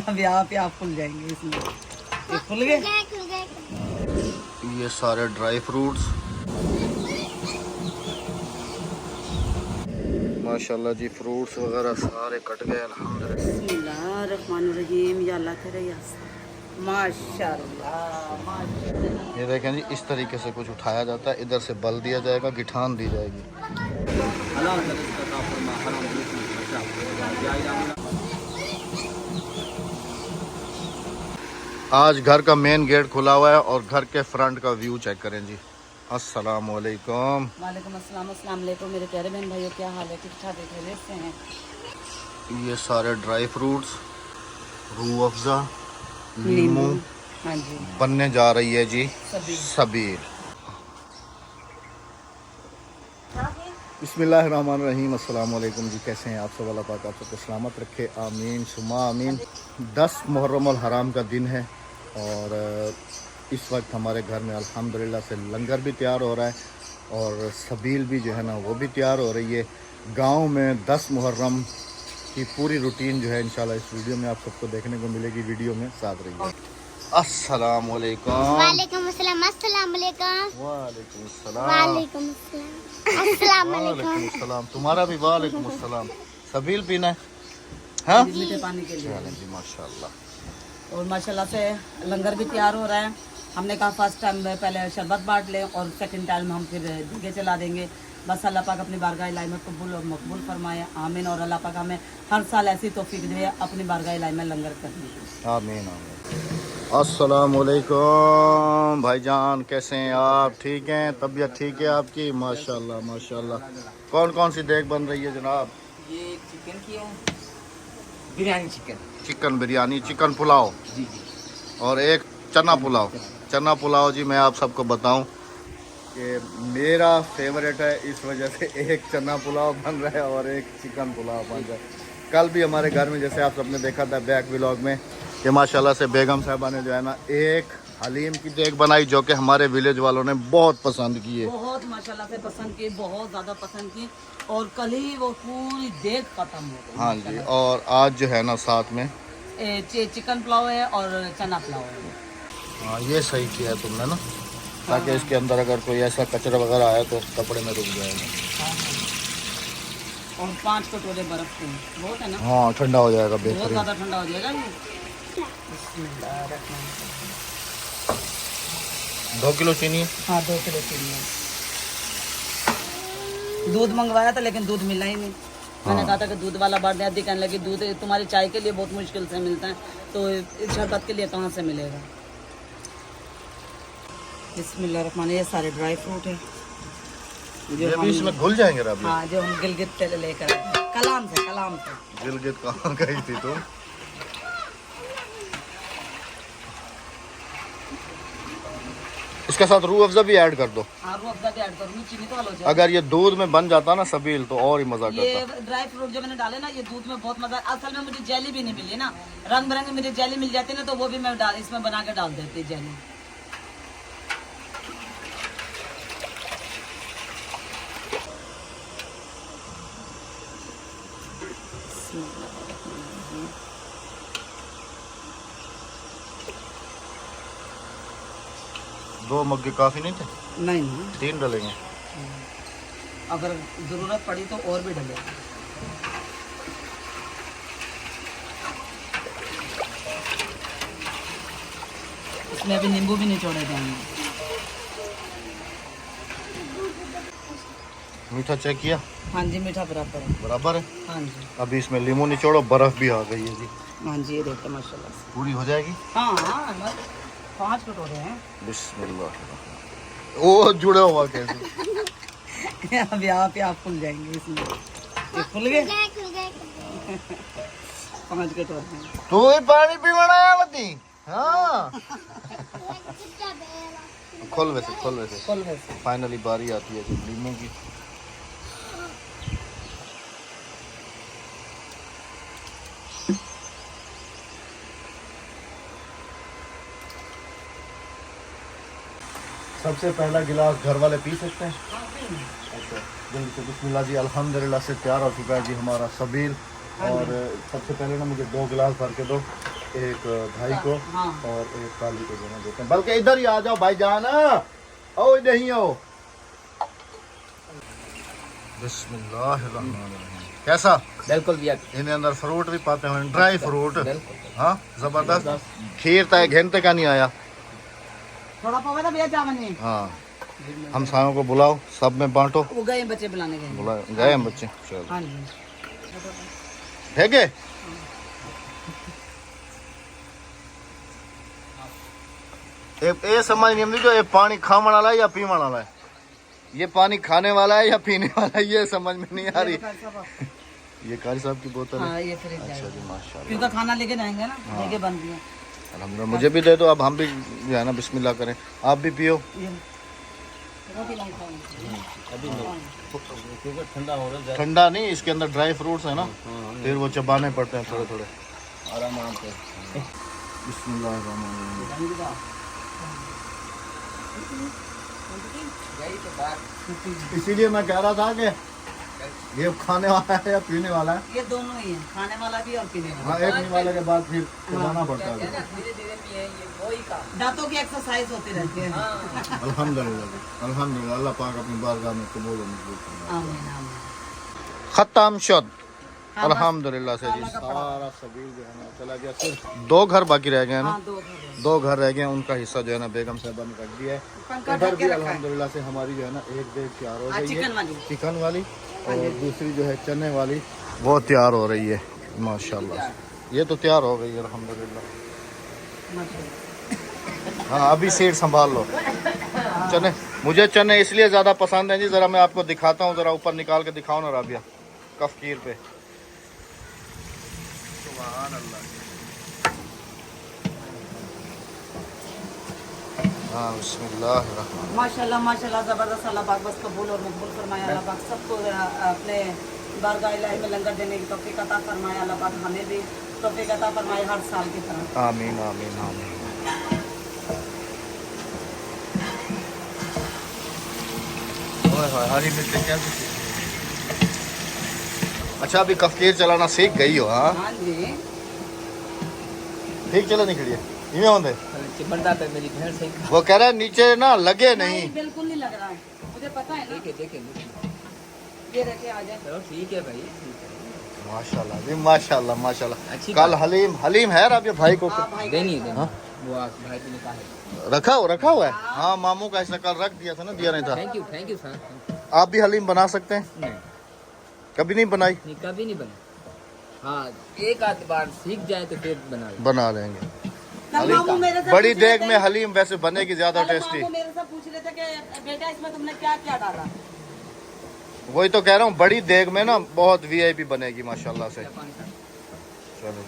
अब यहाँ पे आप फुल जाएंगे इसमें। ये खुल गए। ये सारे ड्राई फ्रूट्स माशाल्लाह जी, फ्रूट्स वगैरह सारे कट गए अल्हम्दुलिल्लाह। बिस्मिल्लाहिर्रहमानिर्रहीम। या अल्लाह करे या माशाल्लाह माशाल्लाह। ये देखें जी, इस तरीके से कुछ उठाया जाता है, इधर से बल दिया जाएगा, गिठान दी जाएगी। आज घर का मेन गेट खुला हुआ है और घर के फ्रंट का व्यू चेक करें जी। अस्सलाम वालेकुम। वालेकुम अस्सलाम। अस्सलाम वालेकुम मेरे प्यारे बहन भाइयों, क्या हाल है? ठीक ठाक से हैं? ये सारे ड्राई फ्रूट्स, रूह अफ़ज़ा, नींबू हाँ जी बनने जा रही है जी सबील। बिस्मिल्लाहिर्रहमानिर्रहीम। अस्सलाम वालेकुम जी, कैसे हैं आप सब? अल्लाह पाक आप सबको सलामत रखे, आमीन सुमा आमीन। 10 मुहर्रम अल हराम का दिन है और इस वक्त हमारे घर में अल्हम्दुलिल्लाह से लंगर भी तैयार हो रहा है और सबील भी जो है ना वो भी तैयार हो रही है। गांव में 10 मुहर्रम की पूरी रूटीन जो है इंशाल्लाह इस वीडियो में आप सबको देखने को मिलेगी। वीडियो में साथ रहिए। अस्सलाम वालेकुम। वालेकुम अस्सलाम। अस्सलाम वालेकुम। वालेकुम अस्सलाम। वालेकुम अस्सलाम। अस्सलाम वालेकुम। वालेकुम अस्सलाम। तुम्हारा भी वालेकुम अस्सलाम। सबील पीना है? हाँ मीठे पानी के लिए। जी माशाल्लाह। और माशाल्लाह से लंगर भी तैयार हो रहा है। हमने कहा फर्स्ट टाइम पहले शरबत बांट लें और सेकंड टाइम हम फिर दीगे चला देंगे। बस अल्लाह पाक अपनी बारगाह इलाही में कबूल और मकबूल फरमाए, आमीन। और अल्लाह पाक हमें हर साल ऐसी तौफीक दे अपनी बारगाह इलाही में लंगर करने की, आमीन आमीन। अस्सलाम वालेकुम भाईजान, कैसे हैं आप? ठीक हैं? तबीयत ठीक है आपकी? माशाल्लाह माशाल्लाह। कौन कौन सी देग बन रही है जनाब? ये चिकन की है, biryani chicken, chicken biryani, chicken pulao जी जी, और एक चना पुलाव। चना पुलाव जी मैं आप सबको बताऊं कि मेरा फेवरेट है, इस वजह से एक चना पुलाव बन रहा है और एक चिकन पुलाव बन रहा है। कल भी हमारे घर में जैसे आप सबने देखा था बैक व्लॉग में कि माशाल्लाह से बेगम साहबा ने जो है ना एक हलीम की देग बनाई जो कि हमारे विलेज वालों ने बहुत पसंद की है। बहुत माशाल्लाह से पसंद की, बहुत ज़्यादा पसंद की। और कल ही वो पूरी देग खत्म हो गई। हाँ जी, और आज जो है ना साथ में चिकन पुलाव है और चना पुलाव है। हाँ ये सही किया है तुमने ना, ताकि इसके अंदर अगर कोई ऐसा कचरा वगैरह आया तो कपड़े में रुक जाएगा। और 5 कटोरे बर्फ के, बहुत है ना? हाँ ठंडा हो जाएगा, बहुत बेहतरीन। ज़्यादा ठंडा हो जाएगा ये। बिस्मिल्लाहिर्रहमानिर्रहीम। 2 किलो चीनी है? हाँ 2 किलो चीनी है। दूध मंगवाया था लेकिन दूध मिला ही नहीं। मैंने कहा था कि दूध वाला बांट दिया, कहने लगी दूध तुम्हारी चाय के लिए बहुत मुश्किल से मिलता है तो इस शरबत के लिए कहाँ से मिलेगा। बिस्मिल्लाहिर्रहमानिर्रहीम। ये सारे ड्राई फ्रूट है ये भी इसमें घुल जाएंगे रब? हाँ जो हम गिलगित से लेकर आए थे। कलाम से गिलगित कहाँ गई थी तुम? इसके साथ रूह अफ़ज़ा भी ऐड कर दो। हाँ रूह अफ़ज़ा भी ऐड करूँगी, चीनी तो हल हो जाएगी। अगर ये दूध में बन जाता ना सबील तो और ही मजा ये करता। ड्राई फ्रूट जो मैंने डाले ना ये दूध में बहुत मजा। असल में मुझे जेली भी नहीं मिली ना, रंग बिरंगी मुझे जेली मिल जाती ना तो वो भी मैं इसमें बना के डाल देती जेली। दो मग्गे काफी नहीं थे? नहीं नहीं, 3 डलेंगे। अगर जरूरत पड़ी तो और भी डलेगा। इसमें अभी नींबू भी निचोड़े जाएंगे। मीठा चेक किया? हाँ जी मीठा बराबर है। बराबर है। हाँ जी अभी इसमें लीमू निचोड़ो, बर्फ भी आ गई है जी। हाँ जी, ये देखते माशाल्लाह से। पूरी हो जाएगी। हाँ हाँ 5 कटोरे हैं। बिस्मिल्लाह। ओ जुड़ा हुआ कैसे? अब यहाँ पे आप खुल जाएंगे इसमें। ये खुल गए। 5 कटोरे हैं। तू ही पानी पी बनाया मती। हाँ खोल वैसे फाइनली बारी आती है जी लीमू की। सबसे पहला गिलास घर वाले पी सकते हैं? अच्छा जल्दी से बिस्मिल्लाह जी। अल्हम्दुलिल्लाह से तैयार हो चुका है जी हमारा सबील और सबसे पहले ना मुझे 2 गिलास भर के दो, एक भाई को हाँ। और एक काली को देना देते हैं। बल्कि इधर ही आ जाओ भाईजान, आओ इधर ही आओ। बिस्मिल्लाहिर्रहमानिर्रहीम। कैसा? बिल्कुल भैया, इनके अंदर फ्रूट भी पाते हैं, ड्राई फ्रूट। हाँ जबरदस्त। खीर तय घंटे का नहीं आया। थोड़ा पावा था भैया जामनी। हाँ हम सायों को बुलाओ, सब में बांटो। वो गए बच्चे बुलाने गए। बुला गए हम बच्चे, चलो हाँ जी। है के? ये समझ नहीं आती जो ये पानी खाने वाला है या पीने वाला है, ये पानी खाने वाला है या पीने वाला है, ये समझ में नहीं आ रही। ये कारी साहब की बोतल है। हाँ, ये फ्रिज अच्छा जाएगा। जी माशाल्लाह। क्योंकि खाना लेके जाएंगे ना, लेके बन दिया। अल्हम्दुलिल्लाह, मुझे भी दे दो, अब हम भी जो है ना बिस्मिल्लाह करें। आप भी पियो। ये रोटी लाऊं खाऊं। अभी नहीं क्योंकि ठंडा हो रहा है, ठंडा नहीं, इसके अंदर ड्राई फ्रूट्स है ना, फिर वो चबाने पड़ते हैं थोड़े थोड़े। आराम आराम से। बिस्मिल्लाहिर्रहमानिर्रहीम। इसीलिए मैं कह रहा था कि ये खाने वाला है या पीने वाला है। ये दोनों ही है, खाने वाला भी और पीने वाला। हाँ, एक पीने वाले के बाद फिर चबाना पड़ता है। धीरे धीरे पिए, ये वही का। दांतों की एक्सरसाइज होती रहती है। अल्हम्दुलिल्लाह अल्हम्दुलिल्लाह, अल्लाह पाक अपनी बारगाह में कबूल और मंजूर फरमाए। आमीन आमीन। खत्म शुद हाँ, अल्हम्दुलिल्लाह से जी। अल्लाह का सारा सबील जो है ना चला गया, सिर्फ 2 घर बाकी रह गए हैं ना। हाँ, 2 घर है। 2 घर रह गए हैं, उनका हिस्सा जो है ना बेगम साहबा ने रख दिया है। पंखा इधर ढक भी के रखा है। अल्हम्दुलिल्लाह से हमारी जो है ना एक डेग तैयार हो हाँ, गई चिकन वाली। है, चिकन वाली, और दूसरी जो है चने वाली वो तैयार हो रही है माशाल्लाह। ये तो तैयार हो गई है अल्हम्दुलिल्लाह। हाँ अभी सीट संभाल लो। चने, मुझे चने इसलिए ज़्यादा पसंद हैं जी, ज़रा मैं आपको दिखाता हूँ, ज़रा ऊपर निकाल के दिखाओ ना राबिया, कफ़कीर पे। सुभान अल्लाह। हाँ बिस्मिल्लाह। माशाल्लाह माशाल्लाह, ज़बरदस्त। अल्लाह पाक बस कबूल और मकबूल फरमाए। अल्लाह पाक सबको अपने बारगाह इलाही में लंगर देने की तौफीक अता फरमाए। अल्लाह पाक हमें भी तौफीक अता फरमाए हर साल की तरह। आमीन आमीन आमीन। हरी मिर्च क्या? अच्छा अभी कफ़कीर चलाना सीख गई हो? हाँ हाँ जी। ठीक चला निकली है इवें होंगे। चिमटा पे मेरी भेड़ से वो कह रहा है नीचे ना लगे नहीं। बिल्कुल नहीं लग रहा है, मुझे पता है ना। देखे ये रखे आ जाए। चलो ठीक है भाई, ठीक है। माशाल्लाह जी माशाल्लाह माशाल्लाह। अच्छी कल हलीम हलीम है अब ये भाई को हाँ भाई, देनी हाँ? वो भाई ने कहा है। रखा हुआ है। हाँ मामू का ऐसा कल रख दिया था ना, दिया नहीं था। Thank you sir. आप भी हलीम बना सकते हैं? नहीं कभी नहीं बनाई? नहीं, कभी नहीं बना। हाँ एक आध बार सीख जाए तो फिर बना लेंगे। कल मामू मेरे से बड़ी पूछ रहे देग थे- में हलीम वैसे बनेगी ज्यादा कल टेस्टी। मामू मेरे से पूछ रहे थे कि बेटा इसमें तुमने क्या क्या डाला। वही तो कह रहा हूँ, बड़ी देग में ना बहुत वीआईपी बनेगी माशाल्लाह से। चलो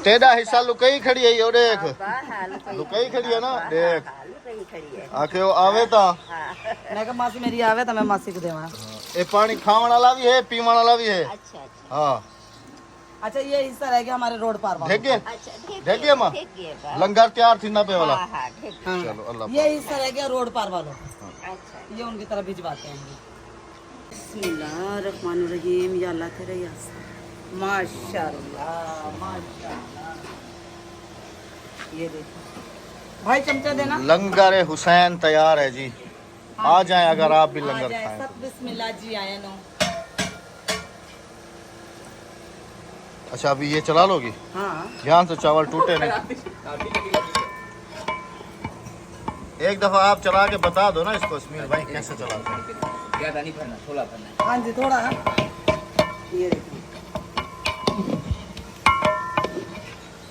तेरा हिस्सा लुकई खड़ी है, यो देख लुकई खड़ी है ना, देख आखे वो आवे ता। मैं कहा मासी मेरी आवे तो मैं मासी को देवा। ये पानी खावन वाला भी है, पीवन वाला भी है। हाँ अच्छा ये हिस्सा रह गया हमारे रोड पार वाला। ठीक है ठीक है माँ, लंगर तैयार थी ना पे वाला। चलो अल्लाह ये हिस्सा रह गया रोड पार वालों। ये उनकी तरफ भिजवाते हैं। बिस्मिल्लाहिर्रहमानिर्रहीम। या अल्लाह तेरे यासा। माशाल्लाह माशाल्लाह। ये देखो भाई, चमचा देना। लंगर हुसैन तैयार है जी, आ जाएं अगर आप भी आ लंगर जाए खाएं। सब। बिस्मिल्लाह जी आए नो। अच्छा अभी ये चला लोगी? हाँ ध्यान से, चावल टूटे नहीं। एक दफा आप चला के बता दो ना इसको इस्माइल भाई कैसे चलाते हैं। ज्यादा नहीं भरना, थोड़ा भरना है। हाँ जी थोड़ा है। ये देखिए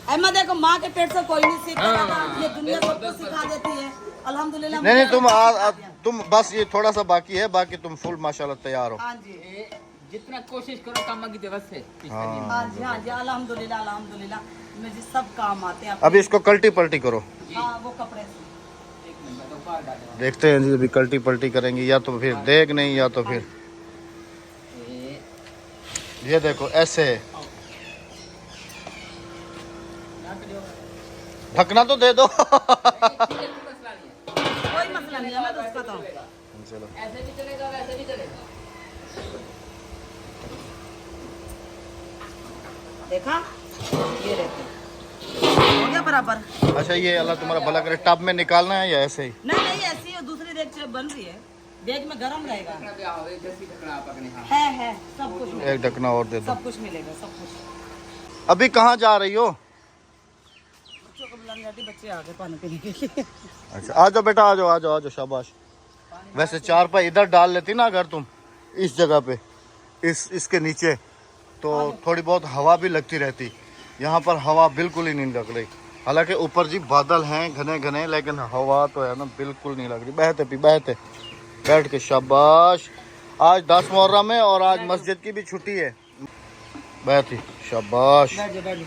अहमद, देखो माँ के पेट से कोई नहीं सीखता था, ये दुनिया सबको सिखा देती है। अल्हम्दुलिल्लाह। नहीं तुम बस ये थोड़ा सा बाकी है, बाकी तुम फुल माशाल्लाह तैयार हो। हाँ जी ये जितना कोशिश करो काम की दिवस से। हाँ। हाँ जी हाँ जी, अल्हम्दुलिल्लाह अल्हम्दुलिल्लाह, मुझे सब काम आते हैं। अभी इसको कल्टी पलटी करो। हाँ वो कपड़े से। देखते हैं जी, अभी कल्टी पलटी करेंगे, या तो फिर देग नहीं या तो फिर ये देखो ऐसे। ढकना तो दे दो। कोई मसला नहीं है, मैं तो उसका तो। चलो ऐसे भी चलेगा, वैसे भी चलेगा। देखा, ये रहते हो गया बराबर। अच्छा ये अल्लाह तुम्हारा भला करे, टब में निकालना है या ऐसे ही? नहीं नहीं, ऐसी है, दूसरी देग बन रही है, देग में गरम रहेगा। है सब कुछ मिलेगा, एक ढकना और दे दो। सब कुछ मिलेगा, सब कुछ। अभी कहाँ जा रही हो? बच्चों को बुलाने जाती, बच्चे आ गए पानी पीने के लिए। अच्छा आ जाओ बेटा, आ जाओ आ जाओ आ जाओ, शाबाश। वैसे चारपाई इधर डाल लेती ना अगर तुम इस जगह पे, इसके नीचे, तो थोड़ी बहुत हवा भी लगती रहती। यहाँ पर हवा बिल्कुल ही नहीं लग रही। हालांकि ऊपर जी बादल हैं घने घने, लेकिन हवा तो है ना बिल्कुल नहीं लग रही। बहते बैठ के, शाबाश। आज 10 मुहर्रम है और आज मस्जिद की भी छुट्टी है। बैठी, शाबाश। बैठ जाओ, बैठ जाओ।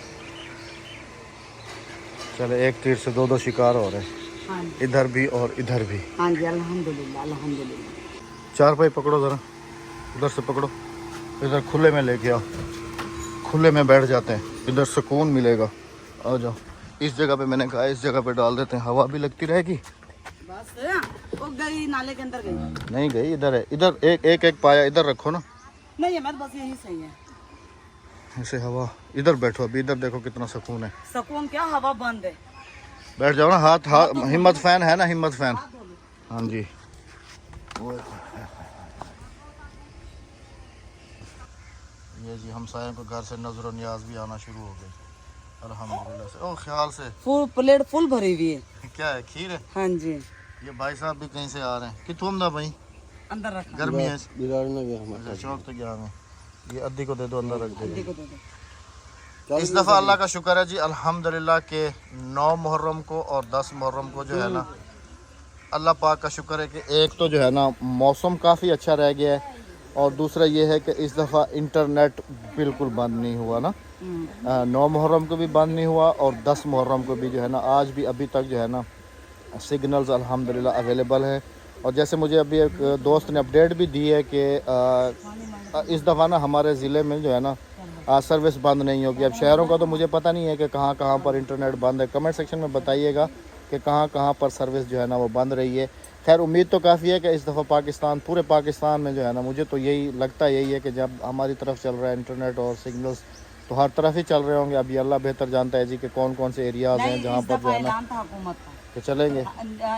चले, एक तीर से दो शिकार हो रहे हैं, हाँ जी, इधर भी और इधर भी। हाँ जी, अल्हम्दुलिल्लाह अल्हम्दुलिल्लाह। चारपाई पकड़ो ज़रा, उधर से पकड़ो, इधर खुले में लेके आओ, खुले में बैठ जाते हैं, इधर सुकून मिलेगा। आ जाओ, इस जगह पे मैंने कहा इस जगह पे डाल देते हैं, हवा भी लगती रहेगी। बस वो गई, नाले के अंदर गई। नहीं गई, इधर है, इधर एक पाया इधर रखो ना। नहीं है, मैं बस यही सही है। ऐसे हवा, इधर बैठो, अभी इधर देखो कितना सुकून है। सुकून क्या, हवा बंद है। बैठ जाओ ना, हाथ हिम्मत फैन है ना, हिम्मत फैन। हाँ जी, ये जी हमसायों को घर से नजर नियाज भी आना शुरू हो गई अल्हम्दुलिल्लाह से। ओ ख्याल से फुल प्लेट फुल भरी हुई है। क्या है, खीर है? हाँ जी, ये भाई साहब भी कहीं से आ रहे हैं कि तुम ना भाई, अंदर रखा। गर्मी है, बिगाड़ने गया हमारा शौक तो क्या है। ये अद्दी को दे दो, अंदर रख दो। देखो देखो, इस दफ़ा अल्लाह का शुक्र है जी अल्हम्दुलिल्लाह के 9 मुहर्रम को और 10 मुहर्रम को जो है ना, अल्लाह पाक का शुक्र है कि एक तो जो है ना मौसम काफ़ी अच्छा रह गया है, और दूसरा ये है कि इस दफ़ा इंटरनेट बिल्कुल बंद नहीं हुआ ना। 9 मुहर्रम को भी बंद नहीं हुआ और 10 मुहर्रम को भी जो है ना, आज भी अभी तक जो है ना सिग्नल्स अल्हम्दुलिल्लाह अवेलेबल है। और जैसे मुझे अभी एक दोस्त ने अपडेट भी दी है कि इस दफ़ा ना हमारे ज़िले में जो है ना सर्विस बंद नहीं होगी। अब शहरों का तो मुझे पता नहीं है कि कहाँ कहाँ पर इंटरनेट बंद है। कमेंट सेक्शन में बताइएगा कि कहाँ कहाँ पर सर्विस जो है ना वो बंद रही है। खैर उम्मीद तो काफ़ी है कि इस दफ़ा पाकिस्तान, पूरे पाकिस्तान में जो है ना, मुझे तो यही लगता यही है कि जब हमारी तरफ चल रहा है इंटरनेट और सिग्नल्स, तो हर तरफ ही चल रहे होंगे। अभी अल्लाह बेहतर जानता है जी कि कौन कौन से एरियाज़ हैं जहाँ पर जो है ना ऐलान था हुकूमत का कि चलेंगे।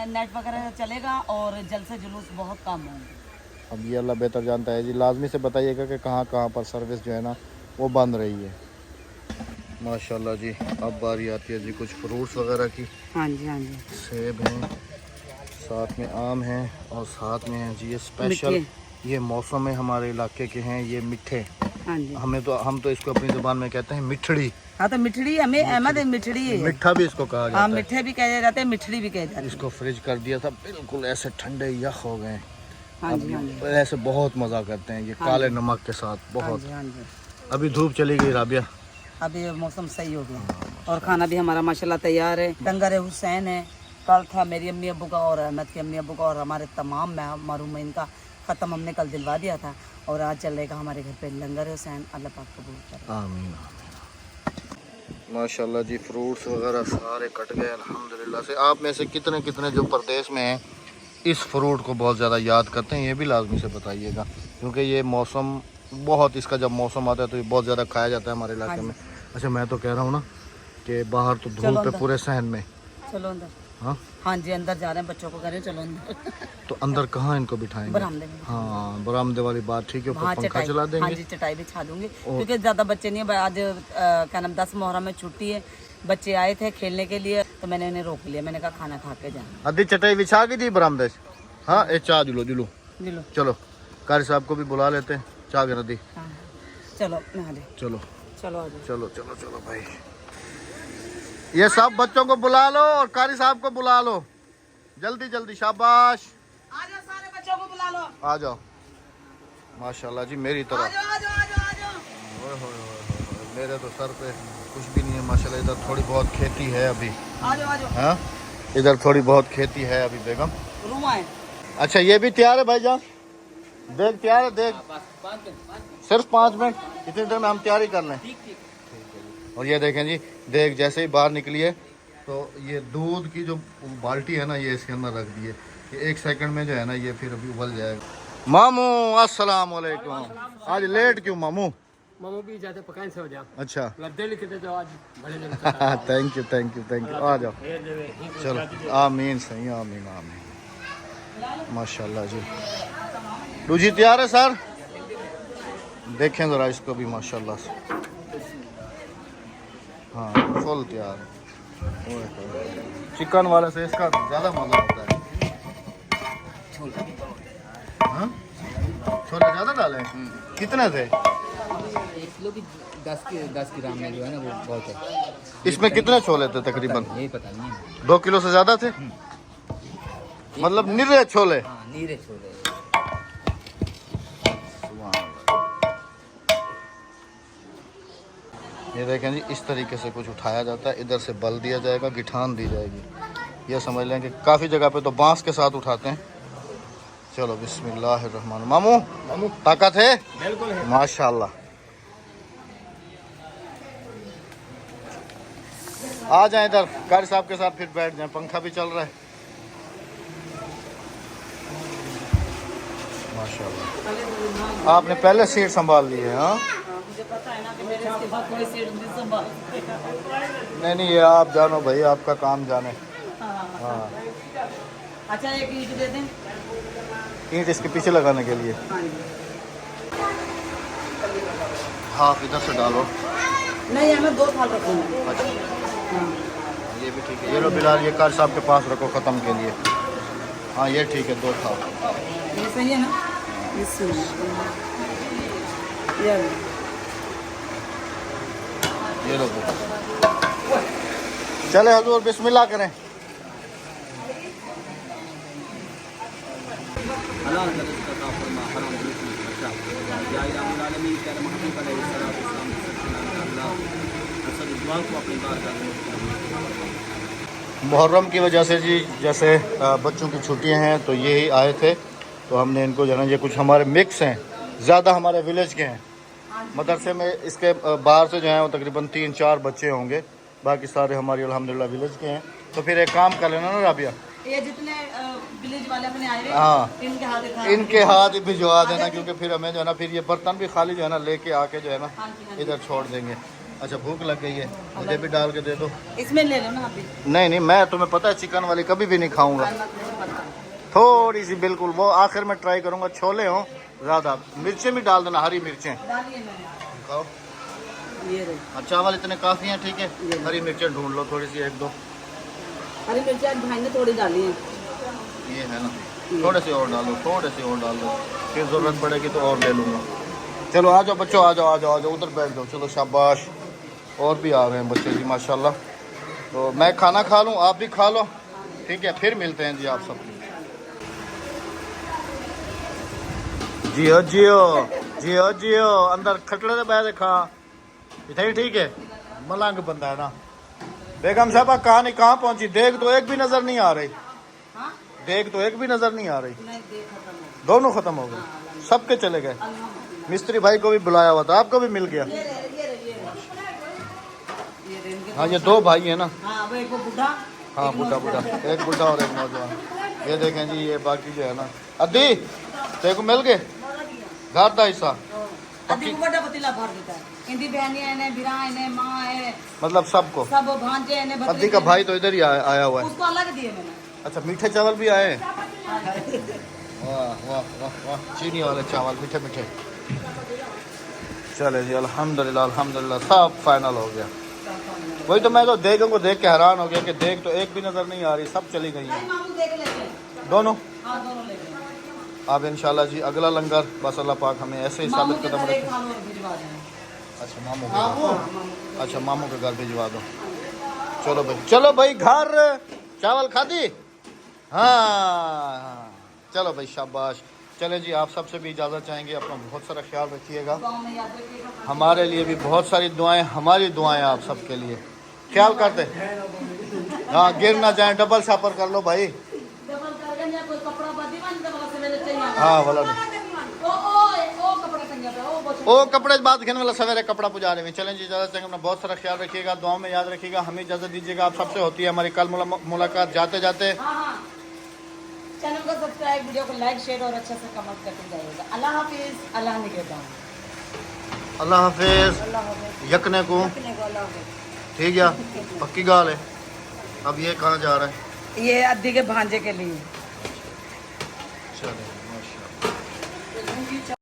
नेट वगैरह चलेगा और जल से जुलूस बहुत कम होंगे। अब ये अल्लाह बेहतर जानता है जी। लाजमी से बताइएगा कि कहाँ कहाँ पर सर्विस जो है ना वो बंद रही है। माशाल्लाह जी, अब बारी आती है जी कुछ फ्रूट्स वगैरह की। हाँ जी, हाँ जी, सेब हैं, साथ में आम हैं, और साथ में हैं जी ये स्पेशल, ये मौसम है हमारे इलाके के हैं ये मिठे। हाँ जी, हम तो इसको अपनी ज़ुबान में कहते हैं मिठड़ी। हाँ तो मिठड़ी, हमें अहमद मिठड़ी है। मिठा भी इसको कहा जाता हाँ, है। मिठे भी कहे जाते हैं, मिठड़ी भी कहे जाते हैं। इसको फ्रिज कर दिया था, बिल्कुल ऐसे ठंडे यख हो गए। हाँ जी, हाँ जी, ऐसे बहुत मज़ा करते हैं ये काले नमक के साथ, हाँ बहुत। जी, हाँ जी। अभी धूप चली गई राबिया, अभी मौसम सही हो गया और खाना भी हमारा माशाल्लाह तैयार है। लंगर हुसैन है, कल था मेरी अम्मी अब्बू का और अहमद की अम्मी अब्बू का और हमारे तमाम महरूमीन का ख़त्म हमने कल दिलवा दिया था, और आज चलेगा हमारे घर पे लंगर हुसैन। अल्लाह पाक कबूल करे। आमीन। माशाल्लाह जी, फ्रूट्स वगैरह सारे कट गए अल्हम्दुलिल्लाह से। आप में से कितने कितने जो प्रदेश में हैं इस फ्रूट को बहुत ज़्यादा याद करते हैं, ये भी लाजमी से बताइएगा, क्योंकि ये मौसम बहुत, इसका जब मौसम आता है तो ये बहुत ज़्यादा खाया जाता है हमारे इलाके में। अच्छा मैं तो कह रहा हूँ ना कि बाहर तो धूप है पूरे सहन में। चलो अंदर। हाँ हाँ जी, अंदर जा रहे हैं, बच्चों को कह रहे हैं चलो अंदर। तो अंदर कहाँ इनको बिठाएंगे? बरामदे में। हाँ, बरामदे वाली बात ठीक है, हाँ, ऊपर पंखा चला हाँ देंगे। जी, चटाई बिछा दूंगी क्योंकि ज़्यादा बच्चे नहीं है। आज क्या नाम 10 मुहर्रम में छुट्टी है, बच्चे आए थे खेलने के लिए तो मैंने उन्हें रोक लिया। मैंने कहा खाना खा के जाना। अद्धी चटाई बिछा की थी बरामदे से। हाँ, एक चाय दिलो दिलो। दिलो, चलो कारी साहब को भी बुला लेते हैं, चाय के नदी। हाँ चलो नहा ले। चलो चलो आ जाओ। चलो चलो चलो भाई, ये सब बच्चों को बुला लो और कारी साहब को बुला लो, जल्दी जल्दी, शाबाश। आ जाओ, सारे बच्चों को बुला लो। आ जाओ। माशाल्लाह जी, मेरी तरह। आ जाओ, आ जाओ, आ जाओ, आ जाओ। ओए होए होए होए, मेरे तो सर पे कुछ भी नहीं है माशाल्लाह। इधर थोड़ी बहुत खेती है अभी। आ जाओ, आ जाओ। हाँ, इधर थोड़ी बहुत खेती है अभी बेगम। रूम आए। अच्छा ये भी तैयार है भाईजान, देख तैयार है, देख सिर्फ 5 मिनट, इतनी देर में हम तैयारी कर लें। और ये देखें जी, देख जैसे ही बाहर निकली है तो ये दूध की जो बाल्टी है ना ये इसके अंदर रख दी है, ये 1 सेकंड में जो है ना ये फिर अभी उबल जाएगा। मामू अस्सलाम वालेकुम, आज लेट क्यों मामू? मामू भी जाते पकाने से हो जा अच्छा लद्दे लिखे थे तो आज बड़े दिन थैंक यू आ जाओ चलो आमीन सही आमीन आमीन माशाल्लाह जी रूजी तैयार है सर देखें ज़रा इसको भी माशाल्लाह से हाँ फुल तैयार है चिकन वाले से इसका ज़्यादा मज़ा होता है हाँ छोले ज़्यादा डाले कितने थे 10 ग्राम में जो है ना वो बहुत है। इसमें कितने छोले थे तकरीबन यही पता नहीं। 2 किलो से ज़्यादा थे मतलब निरे छोले हाँ नीरे छोले। ये देखें जी इस तरीके से कुछ उठाया जाता है इधर से बल दिया जाएगा गिठान दी जाएगी ये समझ लें कि काफ़ी जगह पे तो बांस के साथ उठाते हैं चलो बिस्मिल्लाहिर्रहमान मामू ताकत है बिल्कुल है माशाल्लाह आ जाए इधर कारी साहब के साथ फिर बैठ जाए पंखा भी चल रहा है माशाल्लाह आपने पहले सीट संभाल ली है हाँ मुझे पता है ना कि मेरे इसके साथ कोई सीट नहीं संभाल नहीं ये आप जानो भाई आपका काम जाने हाँ अच्छा एक ईंट दे दें ईंट इसके पीछे लगाने के लिए हाँ जी हाफ इधर से डालो नहीं हमें 2 थाल रखूँगा अच्छा हाँ ये भी ठीक है ये लो बिलाल ये कार साहब के पास रखो ख़त्म के लिए हाँ ये ठीक है 2 था ये सही है ना ये लो चले हजूर बिस्मिल्लाह करें मुहर्रम की वजह से जी जैसे बच्चों की छुट्टियां हैं तो यही आए थे तो हमने इनको जो है ना ये कुछ हमारे मिक्स हैं ज़्यादा हमारे विलेज के हैं मदरसे में इसके बाहर से जो है वो तकरीबन 3-4 बच्चे होंगे बाकी सारे हमारे अल्हम्दुलिल्लाह विलेज के हैं तो फिर एक काम कर लेना ना राबिया ये जितने विलेज वाले अपने आए हाँ इनके हाथ ही भिजवा देना क्योंकि फिर हमें जो है ना फिर ये बर्तन भी खाली जो है ना लेके आके जो है ना इधर छोड़ देंगे अच्छा भूख लग गई है मुझे भी डाल के दे दो इसमें ले लो ना अभी नहीं मैं तुम्हें पता है चिकन वाली कभी भी नहीं खाऊंगा थोड़ी सी बिल्कुल वो आखिर में ट्राई करूंगा छोले हों ज़्यादा मिर्चें भी डाल देना हरी मिर्चें डालिए मैंने खाओ ये रही और चावल इतने काफ़ी हैं ठीक है हरी मिर्चें ढूंढ लो थोड़ी सी 1-2 हरी मिर्ची आज भाई ने थोड़ी डाली है ये है ना थोड़े से और डालो फिर ज़रूरत पड़ेगी तो और ले लूँगा चलो आ जाओ बच्चों आ जाओ उधर बैठ जाओ चलो शाबाश और भी आ रहे हैं बच्चे जी माशाल्लाह तो मैं खाना खा लूँ आप भी खा लो ठीक है फिर मिलते हैं जी आप सब जियो अंदर खटड़े से बैठ खा इतना ही ठीक है मलंग बंदा है ना बेगम साहबा कहानी कहाँ पहुंची देख तो एक भी नजर नहीं आ रही हाँ? देख तो एक भी नजर नहीं आ रही नहीं देख खत्म हो गया। दोनों खत्म हो गए सबके चले गए मिस्त्री भाई को भी बुलाया हुआ था आपको भी मिल गया ये इनके हाँ ये 2 भाई है ना हाँ वो एक वो बुढ़ा हाँ बुढ़ा एक बुढ़ा और एक नौजवान ये देखें जी ये बाकी जो है ना अद्दी तेरे को मिल गए घर का हिस्सा अभी को बड़ा पतीला भर देता है इंदी बहनियां ने बिराएं ने माँ है मतलब सबको सब भांजे ने अद्दी का भाई तो इधर ही आया हुआ है उसको अलग दिए मैंने अच्छा मीठे चावल भी आए हैं वाह वाह वाह वाह चीनी वाले चावल मीठे मीठे चले जी अल्हम्दुलिल्लाह सब फाइनल हो गया वही तो मैं तो देगों को देख के हैरान हो गया कि देख तो एक भी नज़र नहीं आ रही सब चली गई हैं मामू देख लेते हैं दोनों हाँ दोनों ले लेंगे अब इंशाल्लाह जी अगला लंगर बस अल्लाह पाक हमें ऐसे ही मामू साबित के कदम घर एक रखे थाल और भिजवा देना अच्छा मामू के घर अच्छा मामू के घर भिजवा दो चलो भाई घर चावल खा दी हाँ चलो भाई शाबाश चले जी आप सबसे भी इजाज़त चाहेंगे अपना बहुत सारा ख्याल रखिएगा गाँव में याद रखिएगा हमारे लिए भी बहुत सारी दुआएं हमारी दुआएं आप सबके लिए ख्याल करते हाँ गिर ना जाए डबल छापर कर लो भाई डबल करके या कोई कपड़ा बादी बन डबल सवेरे चाहिए हाँ वाला ओ कपड़ा टंगा पे ओ कपड़े बात घेने वाला सवेरे कपड़ा पुजा रहे हैं चलें जी इजाज़त चाहेंगे अपना बहुत सारा ख्याल रखिएगा दुआओं में याद रखिएगा हमें इजाज़त दीजिएगा आप सबसे होती है हमारी कल मुलाकात जाते जाते हाँ चैनल को सब्सक्राइब वीडियो को लाइक शेयर और अच्छे से कमेंट करते जाइएगा अल्लाह हाफिज़ अल्लाह निगहबान अल्लाह हाफिज यकने को ठीक है पक्की गाल है। अब ये कहाँ जा रहा है? ये अद्दी के भांजे के लिए। चलो।